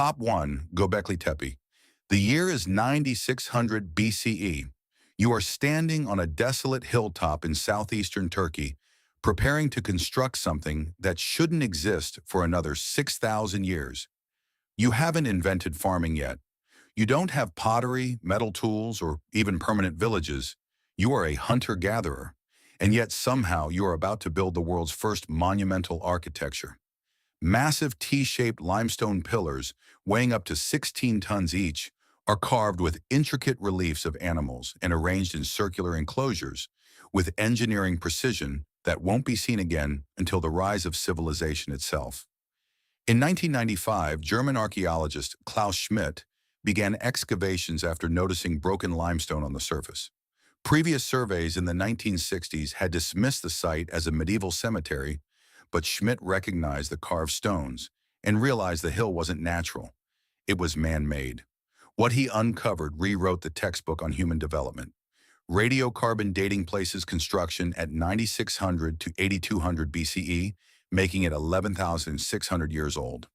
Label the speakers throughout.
Speaker 1: Top 1. Göbekli Tepe. The year is 9600 BCE. You are standing on a desolate hilltop in southeastern Turkey, preparing to construct something that shouldn't exist for another 6,000 years. You haven't invented farming yet. You don't have pottery, metal tools, or even permanent villages. You are a hunter-gatherer, and yet somehow you are about to build the world's first monumental architecture. Massive T-shaped limestone pillars, weighing up to 16 tons each, are carved with intricate reliefs of animals and arranged in circular enclosures, with engineering precision that won't be seen again until the rise of civilization itself. In 1995, German archaeologist Klaus Schmidt began excavations after noticing broken limestone on the surface. Previous surveys in the 1960s had dismissed the site as a medieval cemetery, but Schmidt recognized the carved stones and realized the hill wasn't natural. It was man-made. What he uncovered rewrote the textbook on human development. Radiocarbon dating places construction at 9600 to 8200 BCE, making it 11,600 years old.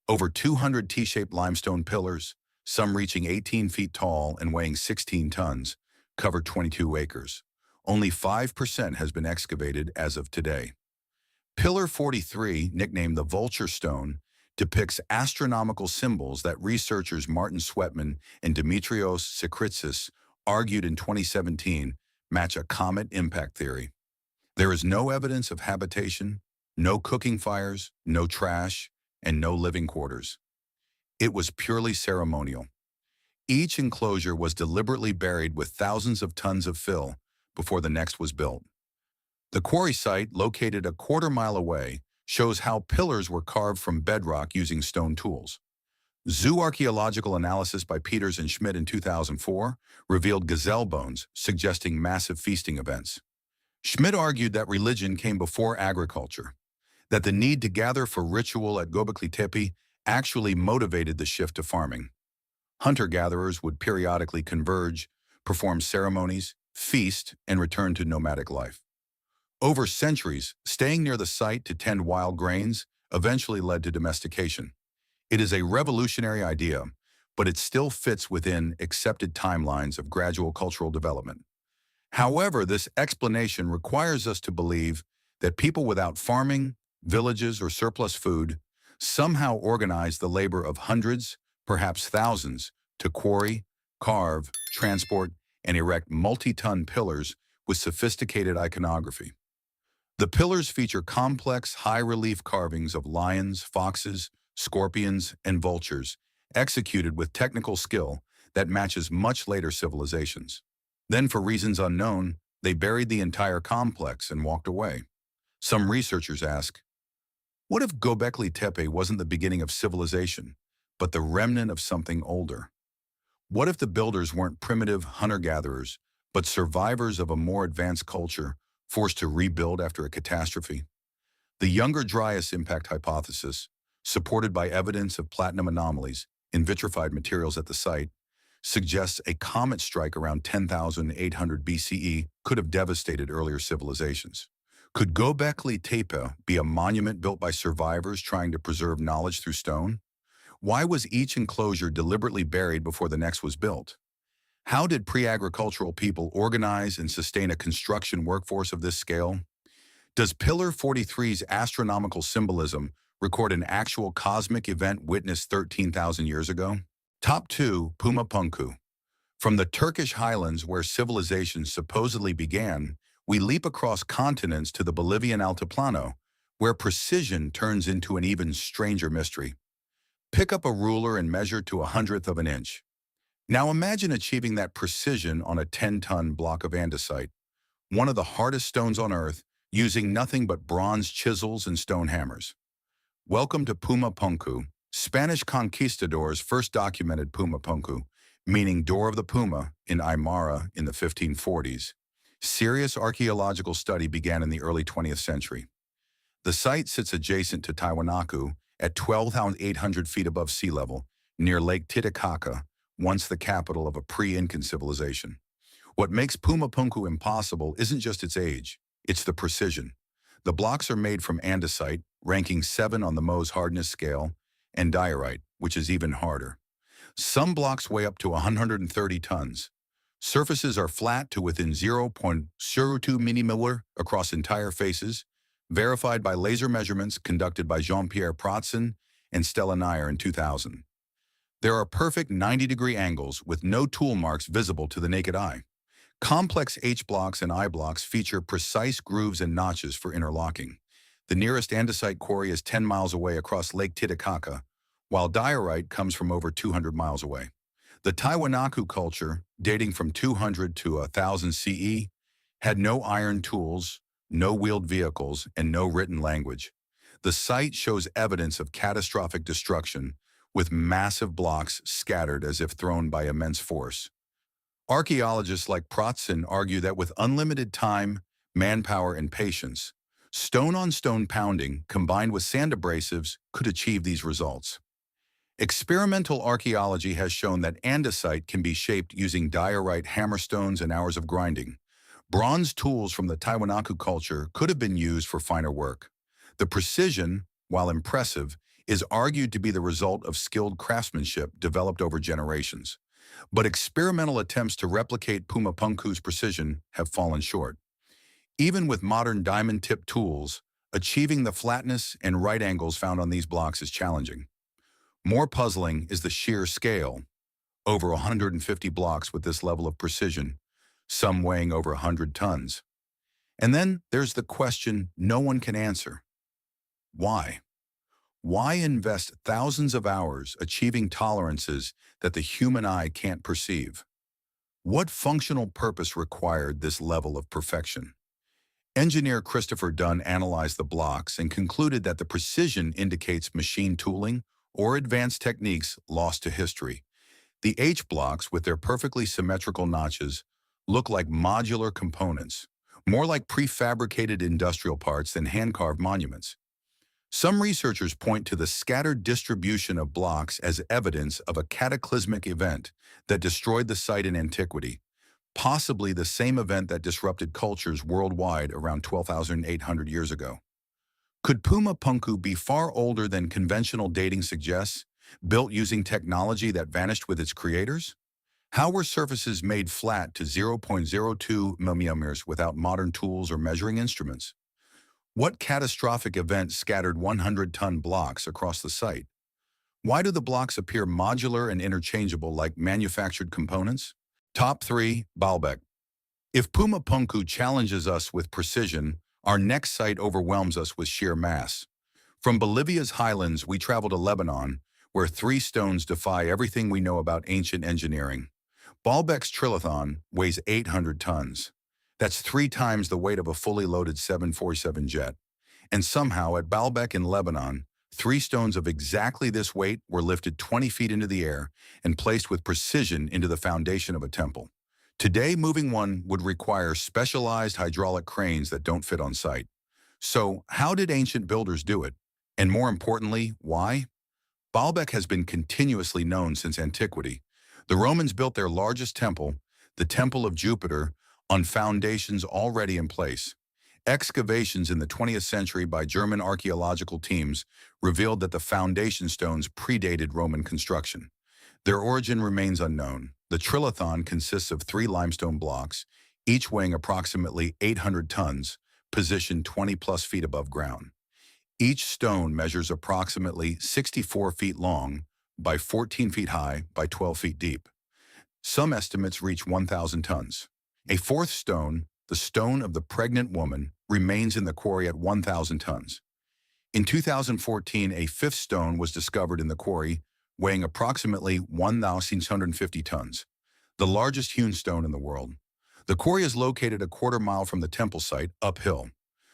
Speaker 1: Over 200 T-shaped limestone pillars, some reaching 18 feet tall and weighing 16 tons, cover 22 acres. Only 5% has been excavated as of today. Pillar 43, nicknamed the Vulture Stone, depicts astronomical symbols that researchers Martin Sweatman and Dimitrios Sakritsis argued in 2017 match a comet impact theory. There is no evidence of habitation, no cooking fires, no trash, and no living quarters. It was purely ceremonial. Each enclosure was deliberately buried with thousands of tons of fill before the next was built. The quarry site, located a quarter-mile away, shows how pillars were carved from bedrock using stone tools. Zooarchaeological analysis by Peters and Schmidt in 2004 revealed gazelle bones, suggesting massive feasting events. Schmidt argued that religion came before agriculture, that the need to gather for ritual at Göbekli Tepe actually motivated the shift to farming. Hunter-gatherers would periodically converge, perform ceremonies, feast, and return to nomadic life. Over centuries, staying near the site to tend wild grains eventually led to domestication. It is a revolutionary idea, but it still fits within accepted timelines of gradual cultural development. However, this explanation requires us to believe that people without farming, villages, or surplus food somehow organized the labor of hundreds, perhaps thousands, to quarry, carve, transport, and erect multi-ton pillars with sophisticated iconography. The pillars feature complex, high-relief carvings of lions, foxes, scorpions, and vultures, executed with technical skill that matches much later civilizations. Then, for reasons unknown, they buried the entire complex and walked away. Some researchers ask, what if Göbekli Tepe wasn't the beginning of civilization, but the remnant of something older? What if the builders weren't primitive hunter-gatherers, but survivors of a more advanced culture forced to rebuild after a catastrophe? The Younger Dryas impact hypothesis, supported by evidence of platinum anomalies in vitrified materials at the site, suggests a comet strike around 10,800 BCE could have devastated earlier civilizations. Could Göbekli Tepe be a monument built by survivors trying to preserve knowledge through stone? Why was each enclosure deliberately buried before the next was built? How did pre-agricultural people organize and sustain a construction workforce of this scale? Does Pillar 43's astronomical symbolism record an actual cosmic event witnessed 13,000 years ago? Top 2. Puma Punku. From the Turkish highlands where civilization supposedly began, we leap across continents to the Bolivian Altiplano, where precision turns into an even stranger mystery. Pick up a ruler and measure to 1/100th of an inch. Now imagine achieving that precision on a 10-ton block of andesite, one of the hardest stones on Earth, using nothing but bronze chisels and stone hammers. Welcome to Puma Punku. Spanish conquistadors first documented Puma Punku, meaning door of the puma, in Aymara in the 1540s. Serious archaeological study began in the early 20th century. The site sits adjacent to Tiwanaku at 12,800 feet above sea level, near Lake Titicaca, once the capital of a pre-Incan civilization. What makes Puma Punku impossible isn't just its age, it's the precision. The blocks are made from andesite, ranking 7 on the Mohs hardness scale, and diorite, which is even harder. Some blocks weigh up to 130 tons. Surfaces are flat to within 0.02 millimolar across entire faces, verified by laser measurements conducted by Jean-Pierre Pratzen and Stella Nair in 2000. There are perfect 90-degree angles with no tool marks visible to the naked eye. Complex H-blocks and I-blocks feature precise grooves and notches for interlocking. The nearest andesite quarry is 10 miles away across Lake Titicaca, while diorite comes from over 200 miles away. The Tiwanaku culture, dating from 200 to 1000 CE, had no iron tools, no wheeled vehicles, and no written language. The site shows evidence of catastrophic destruction, with massive blocks scattered as if thrown by immense force. Archaeologists like Pratzen argue that with unlimited time, manpower, and patience, stone-on-stone pounding combined with sand abrasives could achieve these results. Experimental archaeology has shown that andesite can be shaped using diorite hammerstones and hours of grinding. Bronze tools from the Tiwanaku culture could have been used for finer work. The precision, while impressive, is argued to be the result of skilled craftsmanship developed over generations. But experimental attempts to replicate Puma Punku's precision have fallen short. Even with modern diamond-tipped tools, achieving the flatness and right angles found on these blocks is challenging. More puzzling is the sheer scale. Over 150 blocks with this level of precision, some weighing over 100 tons. And then there's the question no one can answer. Why? Why invest thousands of hours achieving tolerances that the human eye can't perceive? What functional purpose required this level of perfection? Engineer Christopher Dunn analyzed the blocks and concluded that the precision indicates machine tooling or advanced techniques lost to history. The H-blocks, with their perfectly symmetrical notches, look like modular components, more like prefabricated industrial parts than hand-carved monuments. Some researchers point to the scattered distribution of blocks as evidence of a cataclysmic event that destroyed the site in antiquity, possibly the same event that disrupted cultures worldwide around 12,800 years ago. Could Puma Punku be far older than conventional dating suggests, built using technology that vanished with its creators? How were surfaces made flat to 0.02 millimeters without modern tools or measuring instruments? What catastrophic event scattered 100-ton blocks across the site? Why do the blocks appear modular and interchangeable like manufactured components? Top 3. Baalbek. If Puma Punku challenges us with precision, our next site overwhelms us with sheer mass. From Bolivia's highlands, we travel to Lebanon, where 3 stones defy everything we know about ancient engineering. Baalbek's trilithon weighs 800 tons. That's 3 times the weight of a fully loaded 747 jet. And somehow, at Baalbek in Lebanon, 3 stones of exactly this weight were lifted 20 feet into the air and placed with precision into the foundation of a temple. Today, moving one would require specialized hydraulic cranes that don't fit on site. So, how did ancient builders do it? And more importantly, why? Baalbek has been continuously known since antiquity. The Romans built their largest temple, the Temple of Jupiter, on foundations already in place. Excavations in the 20th century by German archaeological teams revealed that the foundation stones predated Roman construction. Their origin remains unknown. The trilithon consists of 3 limestone blocks, each weighing approximately 800 tons, positioned 20-plus feet above ground. Each stone measures approximately 64 feet long by 14 feet high by 12 feet deep. Some estimates reach 1,000 tons. A 4th stone, the stone of the pregnant woman, remains in the quarry at 1,000 tons. In 2014, a 5th stone was discovered in the quarry, weighing approximately 1,650 tons, the largest hewn stone in the world. The quarry is located a quarter mile from the temple site, uphill.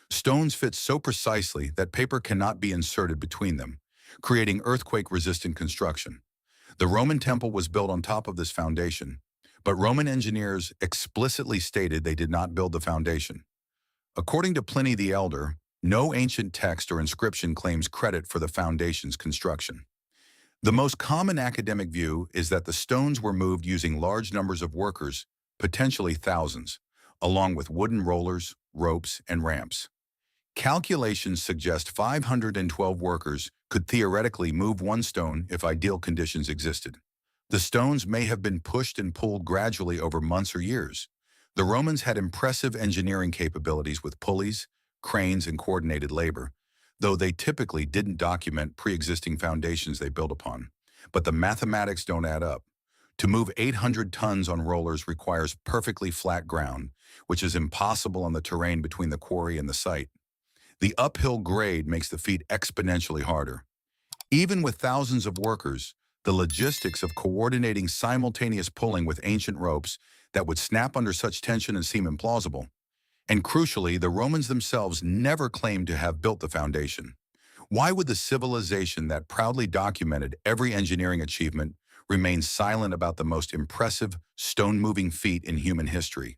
Speaker 1: Stones fit so precisely that paper cannot be inserted between them, creating earthquake-resistant construction. The Roman temple was built on top of this foundation, but Roman engineers explicitly stated they did not build the foundation. According to Pliny the Elder, no ancient text or inscription claims credit for the foundation's construction. The most common academic view is that the stones were moved using large numbers of workers, potentially thousands, along with wooden rollers, ropes, and ramps. Calculations suggest 512 workers could theoretically move one stone if ideal conditions existed. The stones may have been pushed and pulled gradually over months or years. The Romans had impressive engineering capabilities with pulleys, cranes, and coordinated labor, though they typically didn't document pre-existing foundations they built upon. But the mathematics don't add up. To move 800 tons on rollers requires perfectly flat ground, which is impossible on the terrain between the quarry and the site. The uphill grade makes the feat exponentially harder. Even with thousands of workers, the logistics of coordinating simultaneous pulling with ancient ropes that would snap under such tension and seem implausible. And crucially, the Romans themselves never claimed to have built the foundation. Why would the civilization that proudly documented every engineering achievement remain silent about the most impressive stone-moving feat in human history?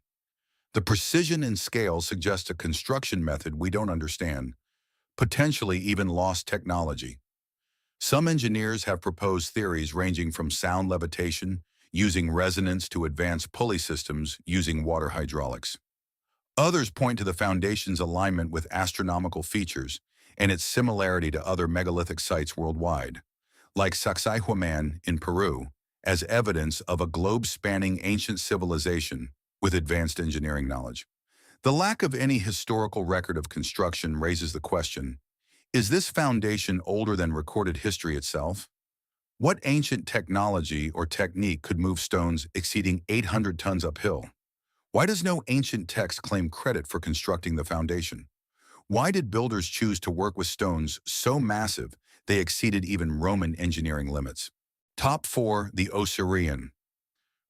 Speaker 1: The precision and scale suggest a construction method we don't understand, potentially even lost technology. Some engineers have proposed theories ranging from sound levitation, using resonance, to advanced pulley systems using water hydraulics. Others point to the foundation's alignment with astronomical features and its similarity to other megalithic sites worldwide, like Sacsayhuaman in Peru, as evidence of a globe-spanning ancient civilization with advanced engineering knowledge. The lack of any historical record of construction raises the question, is this foundation older than recorded history itself? What ancient technology or technique could move stones exceeding 800 tons uphill? Why does no ancient text claim credit for constructing the foundation? Why did builders choose to work with stones so massive they exceeded even Roman engineering limits? Top 4. The Osireion.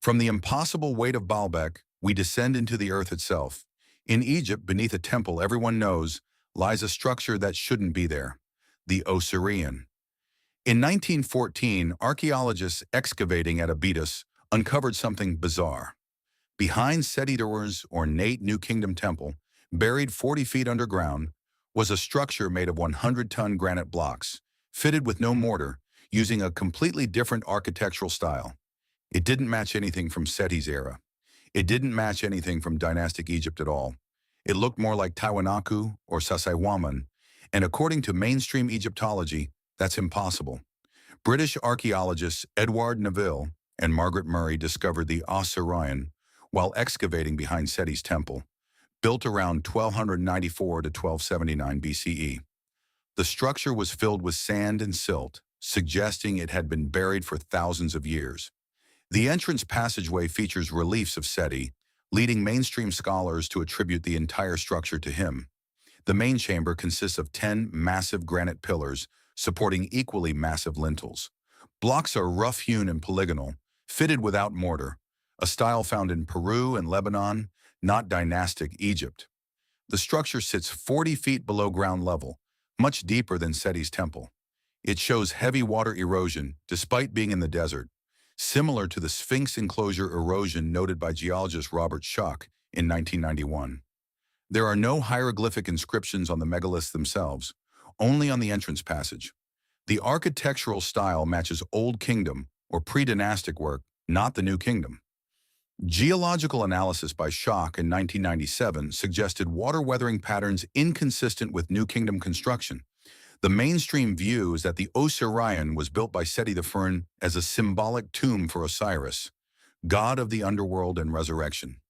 Speaker 1: From the impossible weight of Baalbek, we descend into the earth itself. In Egypt, beneath a temple everyone knows, lies a structure that shouldn't be there, the Osireion. In 1914, archaeologists excavating at Abydos uncovered something bizarre. Behind Seti's ornate New Kingdom temple, buried 40 feet underground, was a structure made of 100-ton granite blocks, fitted with no mortar, using a completely different architectural style. It didn't match anything from Seti's era. It didn't match anything from dynastic Egypt at all. It looked more like Tiwanaku or Sacsayhuaman, and according to mainstream Egyptology, that's impossible. British archaeologists Edward Neville and Margaret Murray discovered the Osireion while excavating behind Seti's temple, built around 1294 to 1279 BCE. The structure was filled with sand and silt, suggesting it had been buried for thousands of years. The entrance passageway features reliefs of Seti, leading mainstream scholars to attribute the entire structure to him. The main chamber consists of 10 massive granite pillars supporting equally massive lintels. Blocks are rough-hewn and polygonal, fitted without mortar, a style found in Peru and Lebanon, not dynastic Egypt. The structure sits 40 feet below ground level, much deeper than Seti's temple. It shows heavy water erosion despite being in the desert, similar to the Sphinx enclosure erosion noted by geologist Robert Schoch in 1991. There are no hieroglyphic inscriptions on the megaliths themselves, only on the entrance passage. The architectural style matches Old Kingdom or pre-dynastic work, not the New Kingdom. Geological analysis by Schoch in 1997 suggested water weathering patterns inconsistent with New Kingdom construction. The mainstream view is that the Osireion was built by Seti I as a symbolic tomb for Osiris, god of the underworld and resurrection.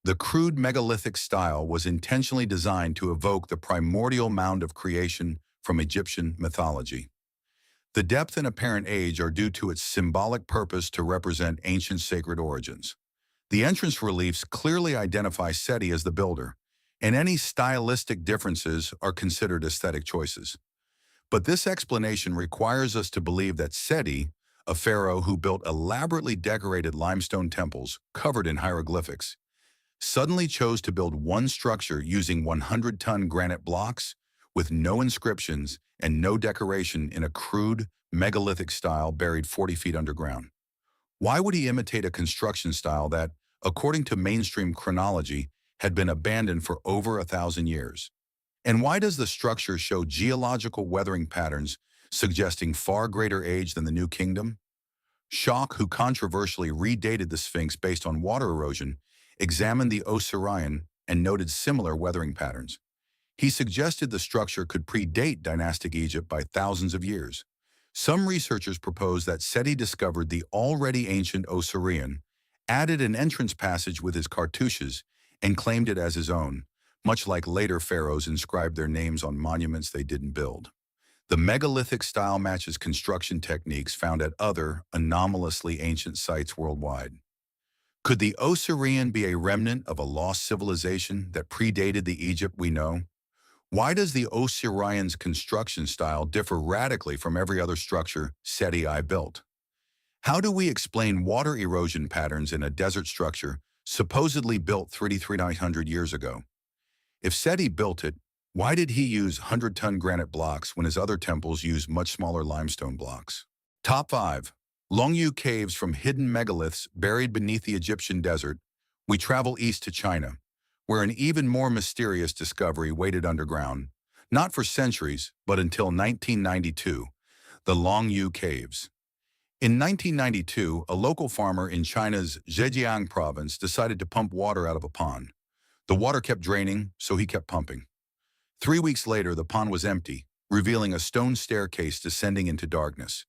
Speaker 1: The crude megalithic style was intentionally designed to evoke the primordial mound of creation from Egyptian mythology. The depth and apparent age are due to its symbolic purpose to represent ancient sacred origins. The entrance reliefs clearly identify Seti as the builder, and any stylistic differences are considered aesthetic choices. But this explanation requires us to believe that Seti, a pharaoh who built elaborately decorated limestone temples covered in hieroglyphics, suddenly chose to build one structure using 100-ton granite blocks with no inscriptions and no decoration in a crude, megalithic style buried 40 feet underground. Why would he imitate a construction style that, according to mainstream chronology, had been abandoned for over 1,000 years? And why does the structure show geological weathering patterns suggesting far greater age than the New Kingdom? Schoch, who controversially redated the Sphinx based on water erosion, examined the Osireion and noted similar weathering patterns. He suggested the structure could predate dynastic Egypt by thousands of years. Some researchers propose that Seti discovered the already ancient Osireion, added an entrance passage with his cartouches, and claimed it as his own, much like later pharaohs inscribed their names on monuments they didn't build. The megalithic style matches construction techniques found at other, anomalously ancient sites worldwide. Could the Osireion be a remnant of a lost civilization that predated the Egypt we know? Why does the Osireion's construction style differ radically from every other structure Seti I built? How do we explain water erosion patterns in a desert structure supposedly built 3,900 years ago? If Seti built it, why did he use 100-ton granite blocks when his other temples used much smaller limestone blocks? Top 5. Longyou Caves. From hidden megaliths buried beneath the Egyptian desert, we travel east to China, where an even more mysterious discovery waited underground, not for centuries, but until 1992, the Longyou Caves. In 1992, a local farmer in China's Zhejiang province decided to pump water out of a pond. The water kept draining, so he kept pumping. 3 weeks later, the pond was empty, revealing a stone staircase descending into darkness.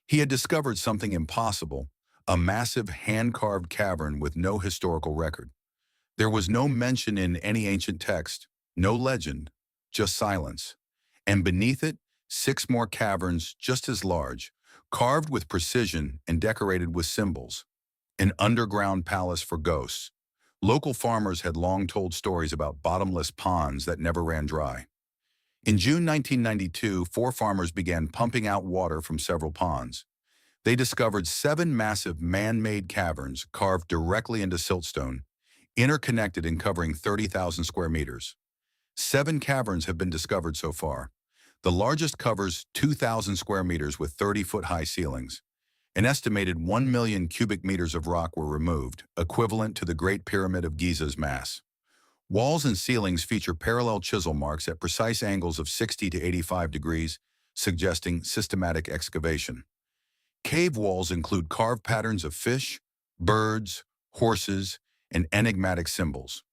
Speaker 1: He had discovered something impossible, a massive hand-carved cavern with no historical record. There was no mention in any ancient text, no legend, just silence. And beneath it, 6 more caverns just as large, carved with precision and decorated with symbols. An underground palace for ghosts. Local farmers had long told stories about bottomless ponds that never ran dry. In June 1992, 4 farmers began pumping out water from several ponds. They discovered 7 massive man-made caverns carved directly into siltstone, interconnected and covering 30,000 square meters. 7 caverns have been discovered so far. The largest covers 2,000 square meters with 30-foot-high ceilings. An estimated 1 million cubic meters of rock were removed, equivalent to the Great Pyramid of Giza's mass. Walls and ceilings feature parallel chisel marks at precise angles of 60 to 85 degrees, suggesting systematic excavation. Cave walls include carved patterns of fish, birds, horses, and enigmatic symbols.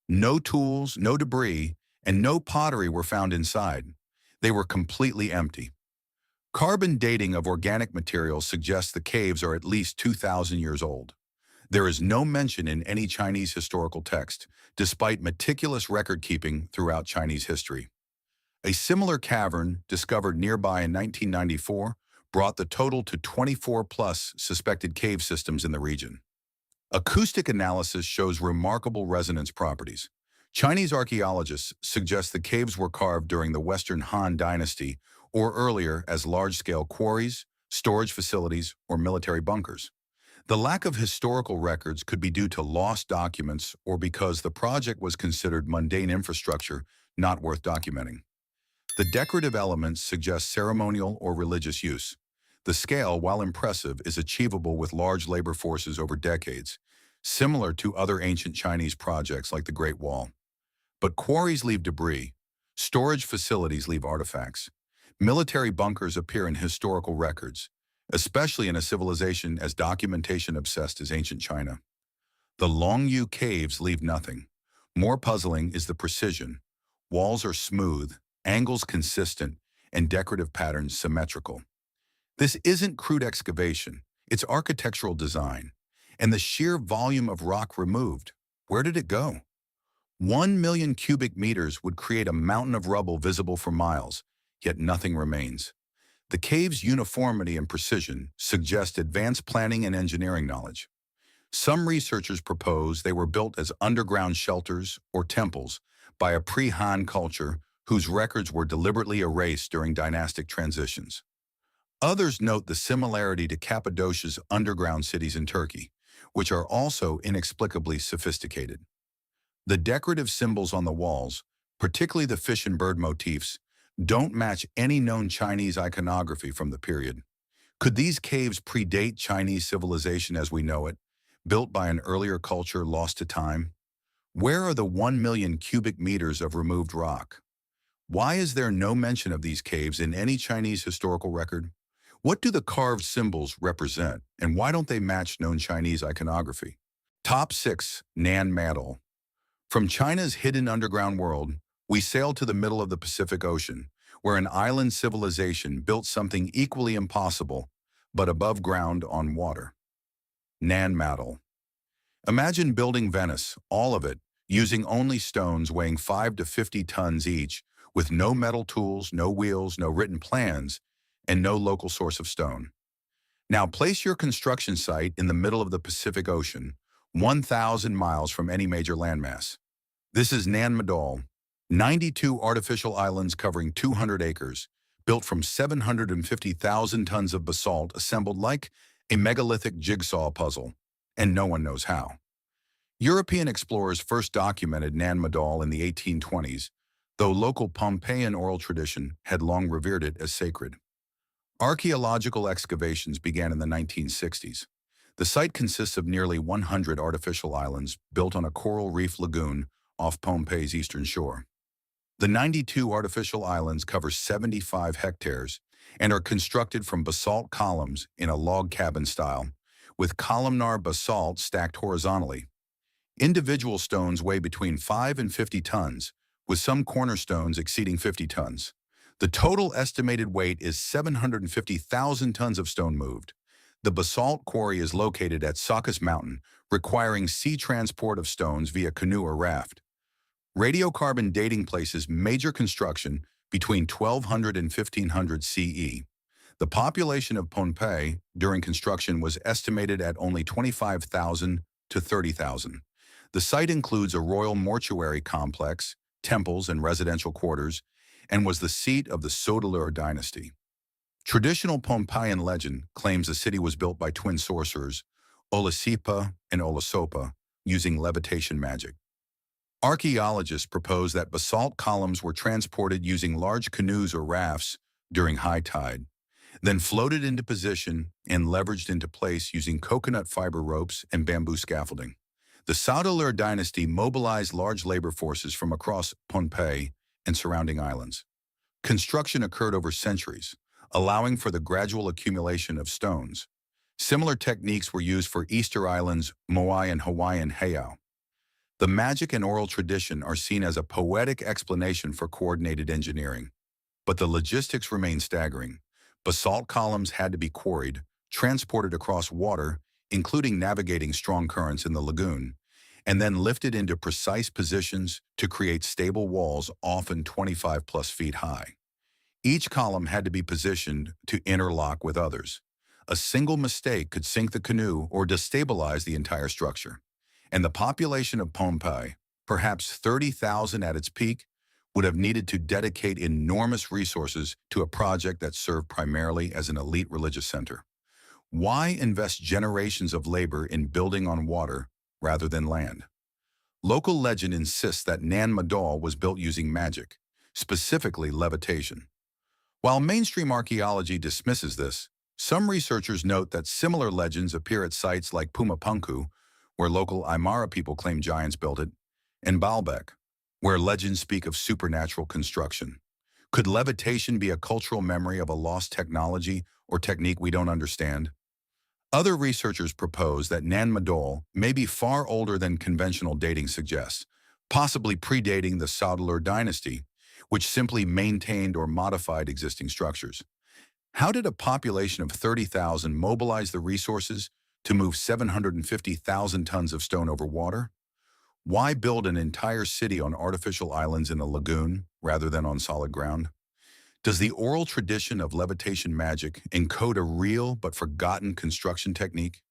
Speaker 1: No tools, no debris, and no pottery were found inside. They were completely empty. Carbon dating of organic materials suggests the caves are at least 2,000 years old. There is no mention in any Chinese historical text, despite meticulous record-keeping throughout Chinese history. A similar cavern, discovered nearby in 1994, brought the total to 24-plus suspected cave systems in the region. Acoustic analysis shows remarkable resonance properties. Chinese archaeologists suggest the caves were carved during the Western Han Dynasty or earlier as large-scale quarries, storage facilities, or military bunkers. The lack of historical records could be due to lost documents or because the project was considered mundane infrastructure not worth documenting. The decorative elements suggest ceremonial or religious use. The scale, while impressive, is achievable with large labor forces over decades, similar to other ancient Chinese projects like the Great Wall. But quarries leave debris, storage facilities leave artifacts, military bunkers appear in historical records, especially in a civilization as documentation-obsessed as ancient China. The Longyou Caves leave nothing. More puzzling is the precision. Walls are smooth, angles consistent, and decorative patterns symmetrical. This isn't crude excavation, it's architectural design. And the sheer volume of rock removed, where did it go? 1 million cubic meters would create a mountain of rubble visible for miles, yet nothing remains. The cave's uniformity and precision suggest advanced planning and engineering knowledge. Some researchers propose they were built as underground shelters or temples by a pre-Han culture whose records were deliberately erased during dynastic transitions. Others note the similarity to Cappadocia's underground cities in Turkey, which are also inexplicably sophisticated. The decorative symbols on the walls, particularly the fish and bird motifs, don't match any known Chinese iconography from the period. Could these caves predate Chinese civilization as we know it, built by an earlier culture lost to time? Where are the 1 million cubic meters of removed rock? Why is there no mention of these caves in any Chinese historical record? What do the carved symbols represent, and why don't they match known Chinese iconography? Top 6. Nan Madol. From China's hidden underground world, We sailed to the middle of the Pacific Ocean, where an island civilization built something equally impossible, but above ground on water. Nan Madol. Imagine building Venice, all of it, using only stones weighing 5 to 50 tons each, with no metal tools, no wheels, no written plans, and no local source of stone. Now place your construction site in the middle of the Pacific Ocean, 1,000 miles from any major landmass. This is Nan Madol, 92 artificial islands covering 200 acres, built from 750,000 tons of basalt assembled like a megalithic jigsaw puzzle, and no one knows how. European explorers first documented Nan Madol in the 1820s, though local Pompeian oral tradition had long revered it as sacred. Archaeological excavations began in the 1960s. The site consists of nearly 100 artificial islands built on a coral reef lagoon off Pompeii's eastern shore. The 92 artificial islands cover 75 hectares and are constructed from basalt columns in a log cabin style, with columnar basalt stacked horizontally. Individual stones weigh between 5 and 50 tons, with some cornerstones exceeding 50 tons. The total estimated weight is 750,000 tons of stone moved. The basalt quarry is located at Saqqara Mountain, requiring sea transport of stones via canoe or raft. Radiocarbon dating places major construction between 1200 and 1500 CE. The population of Pompeii during construction was estimated at only 25,000 to 30,000. The site includes a royal mortuary complex, temples, and residential quarters, and was the seat of the Sodalur dynasty. Traditional Pompeian legend claims the city was built by twin sorcerers, Olisipa and Olisopa, using levitation magic. Archaeologists propose that basalt columns were transported using large canoes or rafts during high tide, then floated into position and leveraged into place using coconut fiber ropes and bamboo scaffolding. The Sodalur dynasty mobilized large labor forces from across Pompeii and surrounding islands. Construction occurred over centuries, allowing for the gradual accumulation of stones. Similar techniques were used for Easter Islands, Moai and Hawaiian heiau. The magic and oral tradition are seen as a poetic explanation for coordinated engineering. But the logistics remain staggering. Basalt columns had to be quarried, transported across water, including navigating strong currents in the lagoon, and then lifted into precise positions to create stable walls often 25+ feet high. Each column had to be positioned to interlock with others. A single mistake could sink the canoe or destabilize the entire structure. And the population of Pompeii, perhaps 30,000 at its peak, would have needed to dedicate enormous resources to a project that served primarily as an elite religious center. Why invest generations of labor in building on water rather than land? Local legend insists that Nan Madol was built using magic, specifically levitation. While mainstream archaeology dismisses this, some researchers note that similar legends appear at sites like Puma Punku, where local Aymara people claim giants built it, and Baalbek, where legends speak of supernatural construction. Could levitation be a cultural memory of a lost technology or technique we don't understand? Other researchers propose that Nan Madol may be far older than conventional dating suggests, possibly predating the Sodalur dynasty, which simply maintained or modified existing structures. How did a population of 30,000 mobilize the resources to move 750,000 tons of stone over water? Why build an entire city on artificial islands in a lagoon rather than on solid ground? Does the oral tradition of levitation magic encode a real but forgotten construction technique?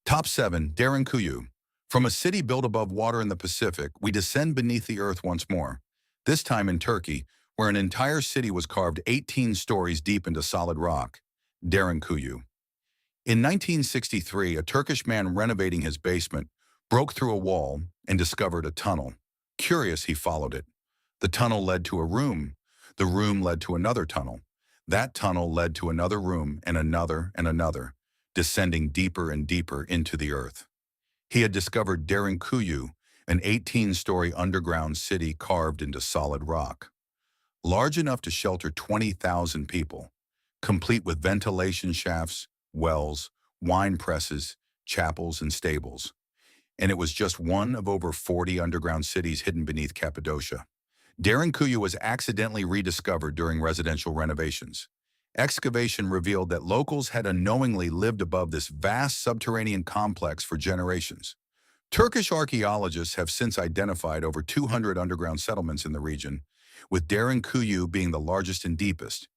Speaker 1: Top 7. Derinkuyu. From a city built above water in the Pacific, we descend beneath the earth once more, this time in Turkey, where an entire city was carved 18 stories deep into solid rock. Derinkuyu. In 1963, a Turkish man renovating his basement broke through a wall and discovered a tunnel. Curious, he followed it. The tunnel led to a room. The room led to another tunnel. That tunnel led to another room and another, descending deeper and deeper into the earth. He had discovered Derinkuyu, an 18-story underground city carved into solid rock, large enough to shelter 20,000 people, complete with ventilation shafts, wells, wine presses, chapels, and stables. And it was just one of over 40 underground cities hidden beneath Cappadocia. Derinkuyu was accidentally rediscovered during residential renovations. Excavation revealed that locals had unknowingly lived above this vast subterranean complex for generations. Turkish archaeologists have since identified over 200 underground settlements in the region, with Derinkuyu being the largest and deepest.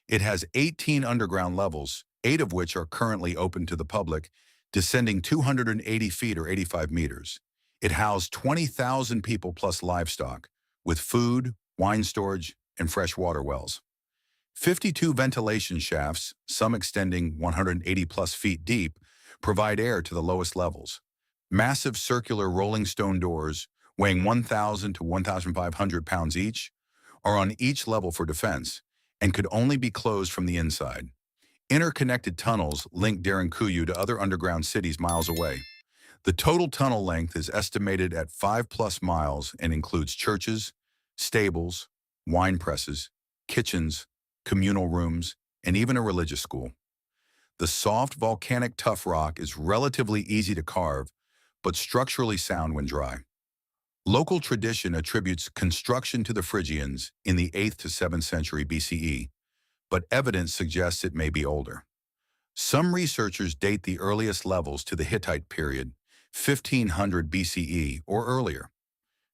Speaker 1: It has 18 underground levels, 8 of which are currently open to the public, descending 280 feet or 85 meters. It housed 20,000 people plus livestock, with food, wine storage, and fresh water wells. 52 ventilation shafts, some extending 180 plus feet deep, provide air to the lowest levels. Massive circular rolling stone doors, weighing 1,000 to 1,500 pounds each, are on each level for defense and could only be closed from the inside. Interconnected tunnels link Derinkuyu to other underground cities miles away. The total tunnel length is estimated at 5+ miles and includes churches, stables, wine presses, kitchens, communal rooms, and even a religious school. The soft volcanic tuff rock is relatively easy to carve, but structurally sound when dry. Local tradition attributes construction to the Phrygians in the 8th to 7th century BCE, but evidence suggests it may be older. Some researchers date the earliest levels to the Hittite period, 1500 BCE or earlier.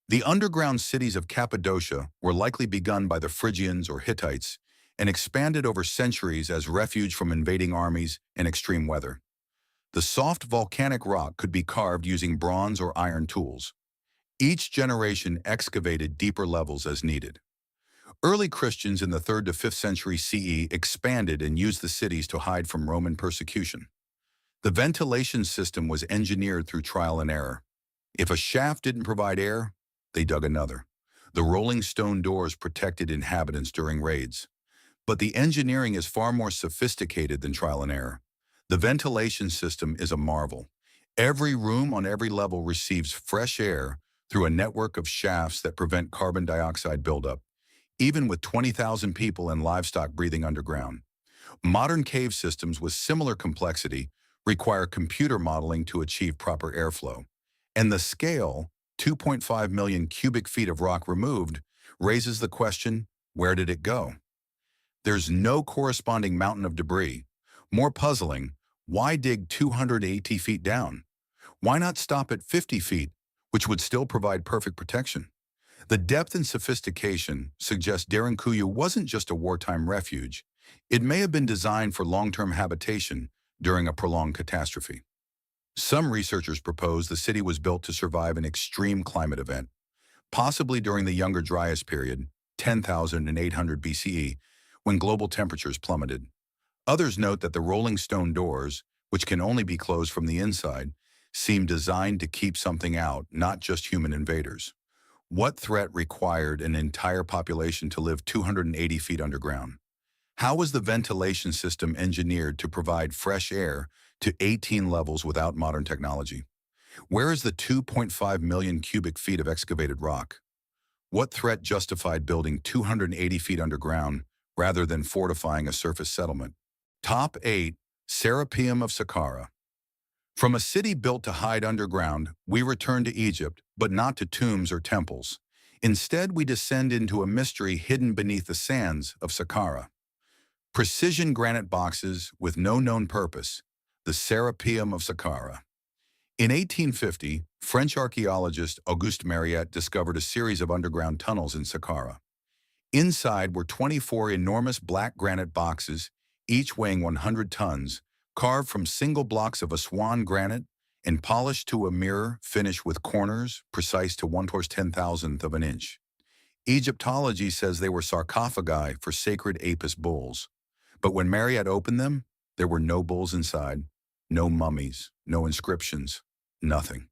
Speaker 1: The underground cities of Cappadocia were likely begun by the Phrygians or Hittites and expanded over centuries as refuge from invading armies and extreme weather. The soft volcanic rock could be carved using bronze or iron tools. Each generation excavated deeper levels as needed. Early Christians in the 3rd to 5th century CE expanded and used the cities to hide from Roman persecution. The ventilation system was engineered through trial and error. If a shaft didn't provide air, they dug another. The rolling stone doors protected inhabitants during raids. But the engineering is far more sophisticated than trial and error. The ventilation system is a marvel. Every room on every level receives fresh air through a network of shafts that prevent carbon dioxide buildup, even with 20,000 people and livestock breathing underground. Modern cave systems with similar complexity require computer modeling to achieve proper airflow. And the scale, 2.5 million cubic feet of rock removed, raises the question, where did it go? There's no corresponding mountain of debris. More puzzling, why dig 280 feet down? Why not stop at 50 feet, which would still provide perfect protection? The depth and sophistication suggest Derinkuyu wasn't just a wartime refuge. It may have been designed for long-term habitation during a prolonged catastrophe. Some researchers propose the city was built to survive an extreme climate event, possibly during the Younger Dryas period, 10,800 BCE, when global temperatures plummeted. Others note that the rolling stone doors, which can only be closed from the inside, seem designed to keep something out, not just human invaders. What threat required an entire population to live 280 feet underground? How was the ventilation system engineered to provide fresh air to 18 levels without modern technology? Where is the 2.5 million cubic feet of excavated rock? What threat justified building 280 feet underground rather than fortifying a surface settlement? Top 8. Serapeum of Saqqara. From a city built to hide underground, we return to Egypt, but not to tombs or temples. Instead, we descend into a mystery hidden beneath the sands of Saqqara. Precision granite boxes with no known purpose, the Serapeum of Saqqara. In 1850, French archaeologist Auguste Mariette discovered a series of underground tunnels in Saqqara. Inside were 24 enormous black granite boxes, each weighing 100 tons, carved from single blocks of Aswan granite and polished to a mirror finish with corners precise to 1/10,000th of an inch. Egyptology says they were sarcophagi for sacred Apis bulls. But when Mariette opened them, there were no bulls inside, no mummies, no inscriptions, nothing.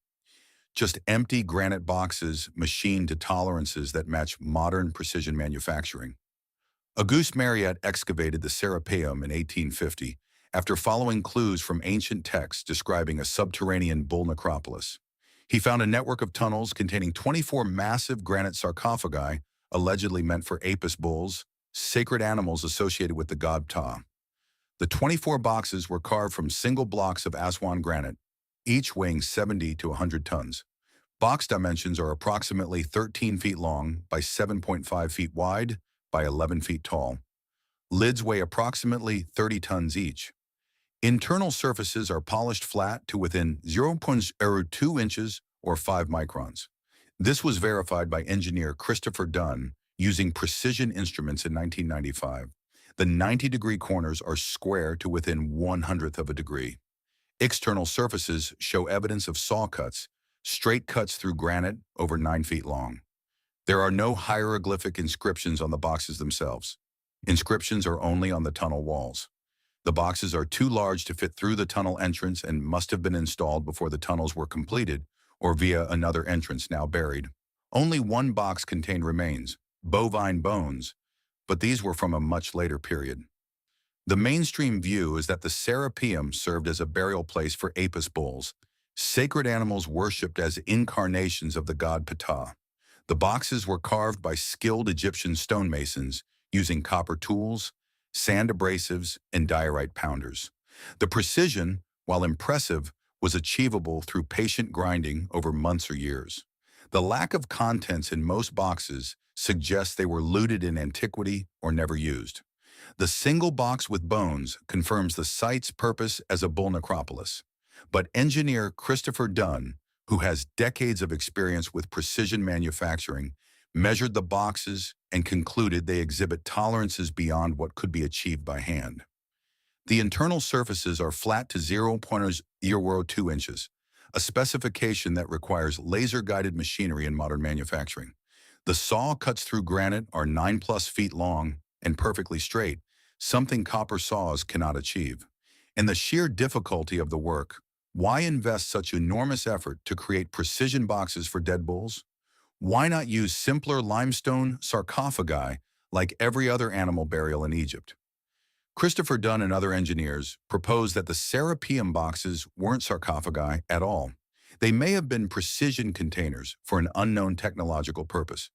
Speaker 1: Just empty granite boxes machined to tolerances that match modern precision manufacturing. Auguste Mariette excavated the Serapeum in 1850 after following clues from ancient texts describing a subterranean bull necropolis. He found a network of tunnels containing 24 massive granite sarcophagi, allegedly meant for Apis bulls, sacred animals associated with the god Ptah. The 24 boxes were carved from single blocks of Aswan granite, each weighing 70 to 100 tons. Box dimensions are approximately 13 feet long by 7.5 feet wide by 11 feet tall. Lids weigh approximately 30 tons each. Internal surfaces are polished flat to within 0.02 inches or 5 microns. This was verified by engineer Christopher Dunn using precision instruments in 1995. The 90-degree corners are square to within 1/100th of a degree. External surfaces show evidence of saw cuts, straight cuts through granite over 9 feet long. There are no hieroglyphic inscriptions on the boxes themselves. Inscriptions are only on the tunnel walls. The boxes are too large to fit through the tunnel entrance and must have been installed before the tunnels were completed or via another entrance now buried. Only one box contained remains, bovine bones, but these were from a much later period. The mainstream view is that the Serapeum served as a burial place for Apis bulls, sacred animals worshipped as incarnations of the god Ptah. The boxes were carved by skilled Egyptian stonemasons using copper tools, sand abrasives, and diorite pounders. The precision, while impressive, was achievable through patient grinding over months or years. The lack of contents in most boxes suggests they were looted in antiquity or never used. The single box with bones confirms the site's purpose as a bull necropolis. But engineer Christopher Dunn, who has decades of experience with precision manufacturing, measured the boxes and concluded they exhibit tolerances beyond what could be achieved by hand. The internal surfaces are flat to 0.02 inches, a specification that requires laser-guided machinery in modern manufacturing. The saw cuts through granite are 9+ feet long and perfectly straight, something copper saws cannot achieve. And the sheer difficulty of the work, why invest such enormous effort to create precision boxes for dead bulls? Why not use simpler limestone sarcophagi like every other animal burial in Egypt? Christopher Dunn and other engineers proposed that the Serapeum boxes weren't sarcophagi at all. They may have been precision containers for an unknown technological purpose.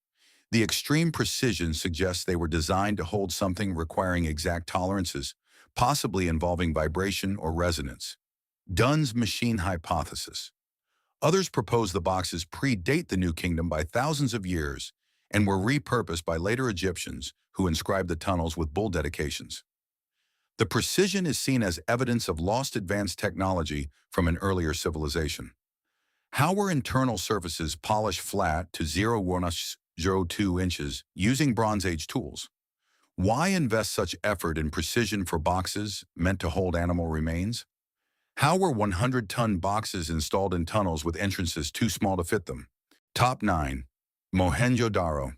Speaker 1: The extreme precision suggests they were designed to hold something requiring exact tolerances, possibly involving vibration or resonance. Dunn's machine hypothesis. Others propose the boxes predate the New Kingdom by thousands of years and were repurposed by later Egyptians who inscribed the tunnels with bull dedications. The precision is seen as evidence of lost advanced technology from an earlier civilization. How were internal surfaces polished flat to 0.02 inches using Bronze Age tools? Why invest such effort and precision for boxes meant to hold animal remains? How were 100-ton boxes installed in tunnels with entrances too small to fit them? Top 9. Mohenjo-daro.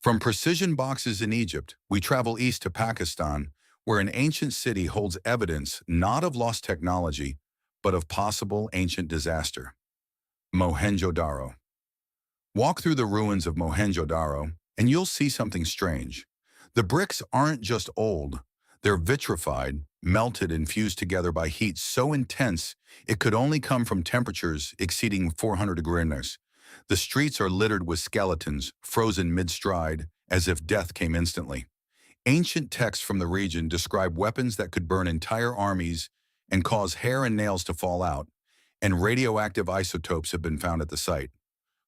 Speaker 1: From precision boxes in Egypt, we travel east to Pakistan, where an ancient city holds evidence not of lost technology, but of possible ancient disaster. Mohenjo-daro. Walk through the ruins of Mohenjo-daro, and you'll see something strange. The bricks aren't just old, they're vitrified, melted and fused together by heat so intense it could only come from temperatures exceeding 400 degrees. The streets are littered with skeletons, frozen mid-stride, as if death came instantly. Ancient texts from the region describe weapons that could burn entire armies and cause hair and nails to fall out, and radioactive isotopes have been found at the site.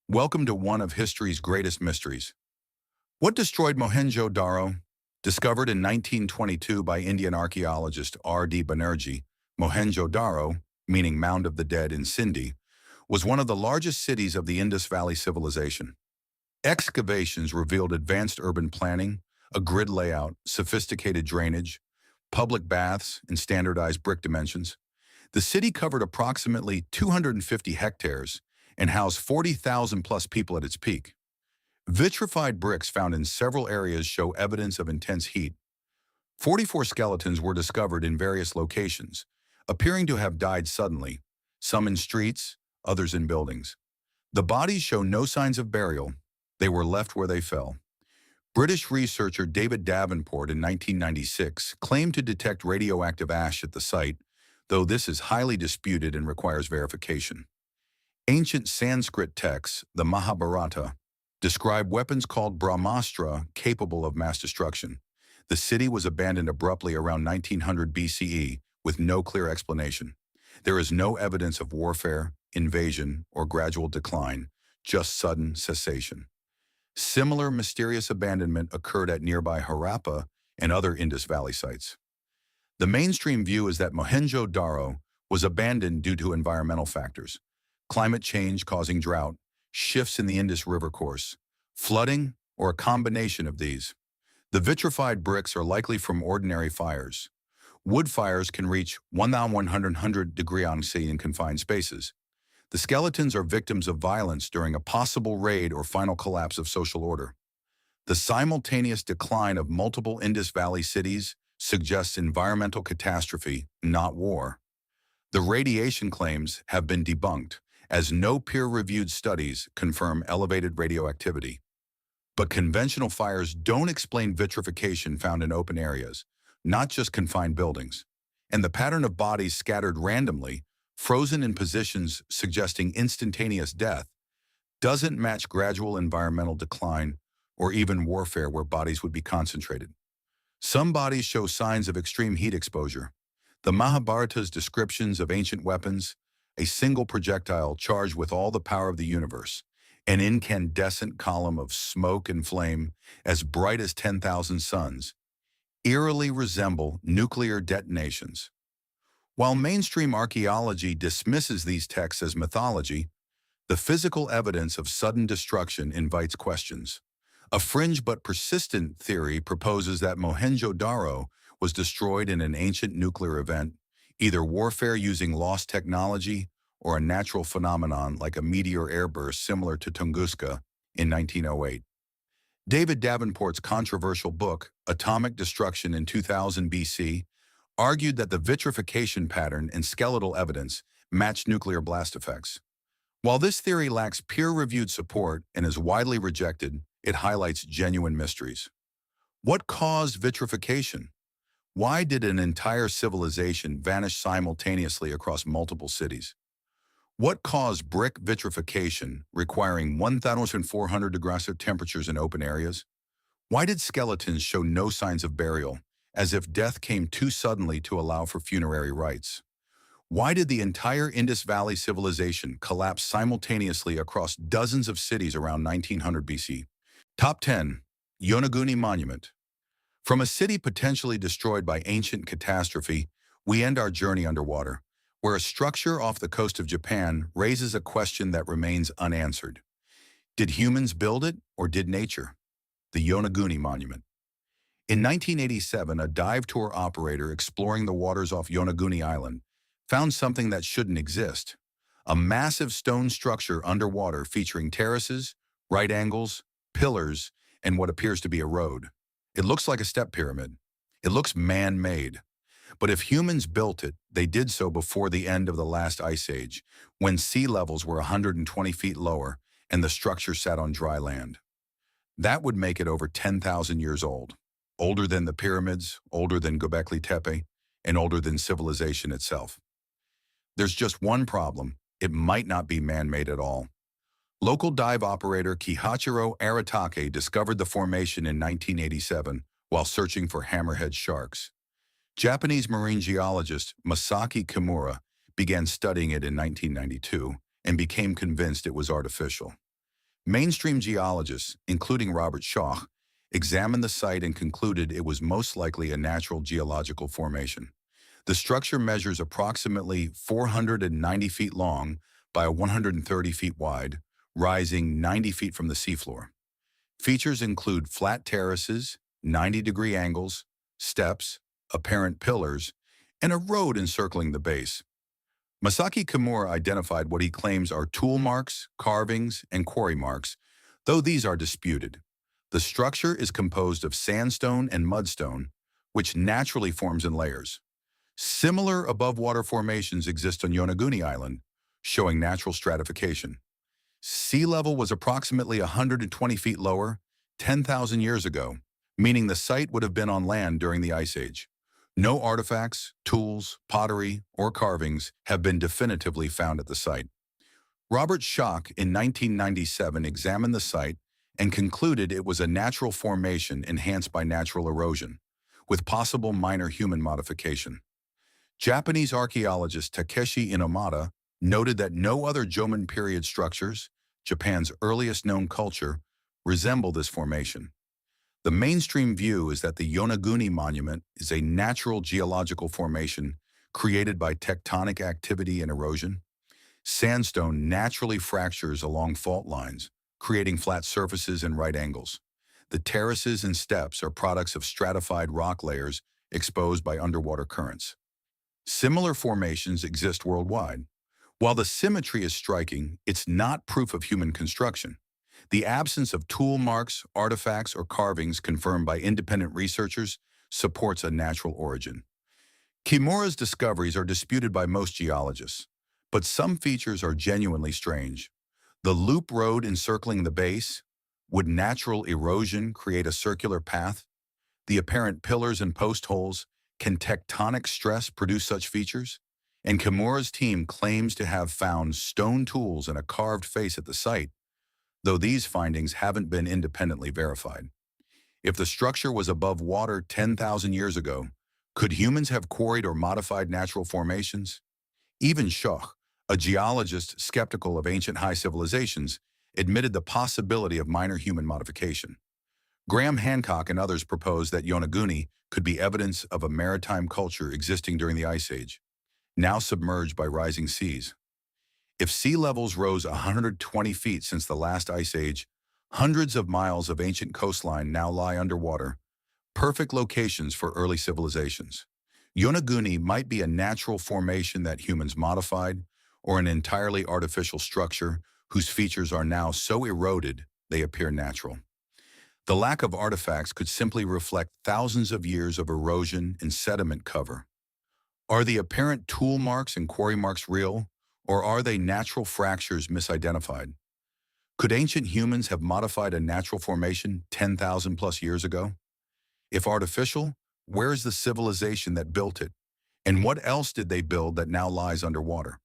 Speaker 1: Welcome to one of history's greatest mysteries. What destroyed Mohenjo-daro? Discovered in 1922 by Indian archaeologist R.D. Banerjee, Mohenjo-daro, meaning Mound of the Dead in Sindhi, was one of the largest cities of the Indus Valley civilization. Excavations revealed advanced urban planning, a grid layout, sophisticated drainage, public baths, and standardized brick dimensions. The city covered approximately 250 hectares and housed 40,000+ people at its peak. Vitrified bricks found in several areas show evidence of intense heat. 44 skeletons were discovered in various locations, appearing to have died suddenly, some in streets, others in buildings. The bodies show no signs of burial. They were left where they fell. British researcher David Davenport in 1996 claimed to detect radioactive ash at the site, though this is highly disputed and requires verification. Ancient Sanskrit texts, the Mahabharata, describe weapons called Brahmastra capable of mass destruction. The city was abandoned abruptly around 1900 BCE with no clear explanation. There is no evidence of warfare, invasion, or gradual decline, just sudden cessation. Similar mysterious abandonment occurred at nearby Harappa and other Indus Valley sites. The mainstream view is that Mohenjo-daro was abandoned due to environmental factors: climate change causing drought, shifts in the Indus River course, flooding, or a combination of these. The vitrified bricks are likely from ordinary fires. Wood fires can reach 1,100 degrees C in confined spaces. The skeletons are victims of violence during a possible raid or final collapse of social order. The simultaneous decline of multiple Indus Valley cities suggests environmental catastrophe, not war. The radiation claims have been debunked, as no peer-reviewed studies confirm elevated radioactivity. But conventional fires don't explain vitrification found in open areas, not just confined buildings. And the pattern of bodies scattered randomly, frozen in positions suggesting instantaneous death, doesn't match gradual environmental decline or even warfare where bodies would be concentrated. Some bodies show signs of extreme heat exposure. The Mahabharata's descriptions of ancient weapons, a single projectile charged with all the power of the universe, an incandescent column of smoke and flame as bright as 10,000 suns, eerily resemble nuclear detonations. While mainstream archaeology dismisses these texts as mythology, the physical evidence of sudden destruction invites questions. A fringe but persistent theory proposes that Mohenjo-daro was destroyed in an ancient nuclear event, either warfare using lost technology or a natural phenomenon like a meteor airburst similar to Tunguska in 1908. David Davenport's controversial book, Atomic Destruction in 2000 BC, argued that the vitrification pattern and skeletal evidence matched nuclear blast effects. While this theory lacks peer-reviewed support and is widely rejected, it highlights genuine mysteries. What caused vitrification? Why did an entire civilization vanish simultaneously across multiple cities? What caused brick vitrification, requiring 1,400 degrees temperatures in open areas? Why did skeletons show no signs of burial, as if death came too suddenly to allow for funerary rites? Why did the entire Indus Valley civilization collapse simultaneously across dozens of cities around 1900 BC? Top 10. Yonaguni Monument. From a city potentially destroyed by ancient catastrophe, we end our journey underwater, where a structure off the coast of Japan raises a question that remains unanswered. Did humans build it, or did nature? The Yonaguni Monument. In 1987, a dive tour operator exploring the waters off Yonaguni Island found something that shouldn't exist: a massive stone structure underwater featuring terraces, right angles, pillars, and what appears to be a road. It looks like a step pyramid. It looks man-made. But if humans built it, they did so before the end of the last ice age, when sea levels were 120 feet lower and the structure sat on dry land. That would make it over 10,000 years old. Older than the pyramids, older than Göbekli Tepe, and older than civilization itself. There's just one problem: it might not be man-made at all. Local dive operator Kihachiro Aratake discovered the formation in 1987 while searching for hammerhead sharks. Japanese marine geologist Masaki Kimura began studying it in 1992 and became convinced it was artificial. Mainstream geologists, including Robert Schoch, examined the site and concluded it was most likely a natural geological formation. The structure measures approximately 490 feet long by 130 feet wide, rising 90 feet from the seafloor. Features include flat terraces, 90-degree angles, steps, apparent pillars, and a road encircling the base. Masaki Kimura identified what he claims are tool marks, carvings, and quarry marks, though these are disputed. The structure is composed of sandstone and mudstone, which naturally forms in layers. Similar above-water formations exist on Yonaguni Island, showing natural stratification. Sea level was approximately 120 feet lower 10,000 years ago, meaning the site would have been on land during the Ice Age. No artifacts, tools, pottery, or carvings have been definitively found at the site. Robert Schoch in 1997 examined the site and concluded it was a natural formation enhanced by natural erosion, with possible minor human modification. Japanese archaeologist Takeshi Inomata noted that no other Jomon period structures, Japan's earliest known culture, resemble this formation. The mainstream view is that the Yonaguni Monument is a natural geological formation created by tectonic activity and erosion. Sandstone naturally fractures along fault lines, creating flat surfaces and right angles. The terraces and steps are products of stratified rock layers exposed by underwater currents. Similar formations exist worldwide. While the symmetry is striking, it's not proof of human construction. The absence of tool marks, artifacts, or carvings confirmed by independent researchers supports a natural origin. Kimura's discoveries are disputed by most geologists, but some features are genuinely strange. The loop road encircling the base, would natural erosion create a circular path? The apparent pillars and post holes, can tectonic stress produce such features? And Kimura's team claims to have found stone tools and a carved face at the site, though these findings haven't been independently verified. If the structure was above water 10,000 years ago, could humans have quarried or modified natural formations? Even Schoch, a geologist skeptical of ancient high civilizations, admitted the possibility of minor human modification. Graham Hancock and others proposed that Yonaguni could be evidence of a maritime culture existing during the Ice Age, now submerged by rising seas. If sea levels rose 120 feet since the last ice age, hundreds of miles of ancient coastline now lie underwater, perfect locations for early civilizations. Yonaguni might be a natural formation that humans modified, or an entirely artificial structure whose features are now so eroded they appear natural. The lack of artifacts could simply reflect thousands of years of erosion and sediment cover. Are the apparent tool marks and quarry marks real, or are they natural fractures misidentified? Could ancient humans have modified a natural formation 10,000 plus years ago? If artificial, where is the civilization that built it? And what else did they build that now lies underwater?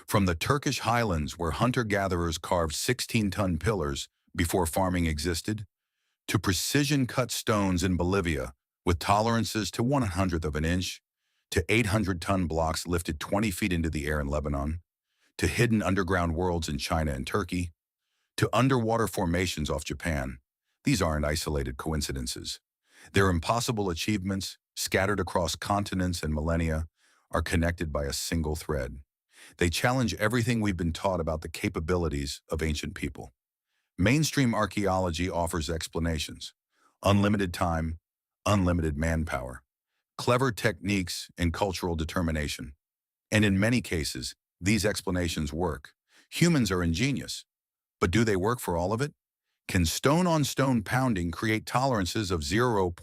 Speaker 1: From the Turkish highlands where hunter-gatherers carved 16-ton pillars before farming existed, to precision-cut stones in Bolivia with tolerances to 1/100th of an inch, to 800-ton blocks lifted 20 feet into the air in Lebanon, to hidden underground worlds in China and Turkey, to underwater formations off Japan, these aren't isolated coincidences. Their impossible achievements, scattered across continents and millennia, are connected by a single thread. They challenge everything we've been taught about the capabilities of ancient people. Mainstream archaeology offers explanations: unlimited time, unlimited manpower, clever techniques, and cultural determination. And in many cases, these explanations work. Humans are ingenious, but do they work for all of it? Can stone-on-stone pounding create tolerances of 0.02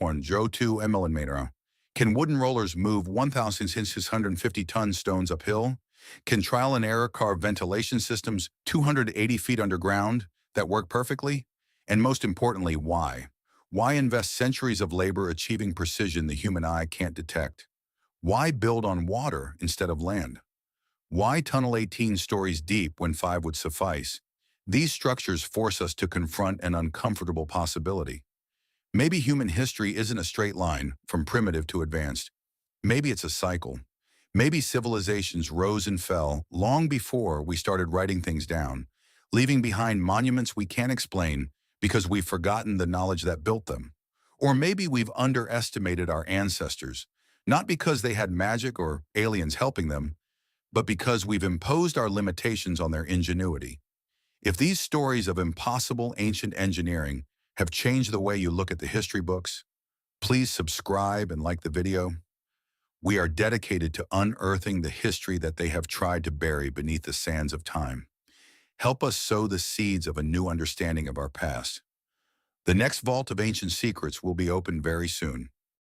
Speaker 1: mm? Can wooden rollers move 1,650-ton stones uphill? Can trial and error carve ventilation systems 280 feet underground that work perfectly? And most importantly, why? Why invest centuries of labor achieving precision the human eye can't detect? Why build on water instead of land? Why tunnel 18 stories deep when 5 would suffice? These structures force us to confront an uncomfortable possibility. Maybe human history isn't a straight line from primitive to advanced. Maybe it's a cycle. Maybe civilizations rose and fell long before we started writing things down, leaving behind monuments we can't explain because we've forgotten the knowledge that built them. Or maybe we've underestimated our ancestors, not because they had magic or aliens helping them, but because we've imposed our limitations on their ingenuity. If these stories of impossible ancient engineering have changed the way you look at the history books, please subscribe and like the video. We are dedicated to unearthing the history that they have tried to bury beneath the sands of time. Help us sow the seeds of a new understanding of our past. The next vault of ancient secrets will be opened very soon.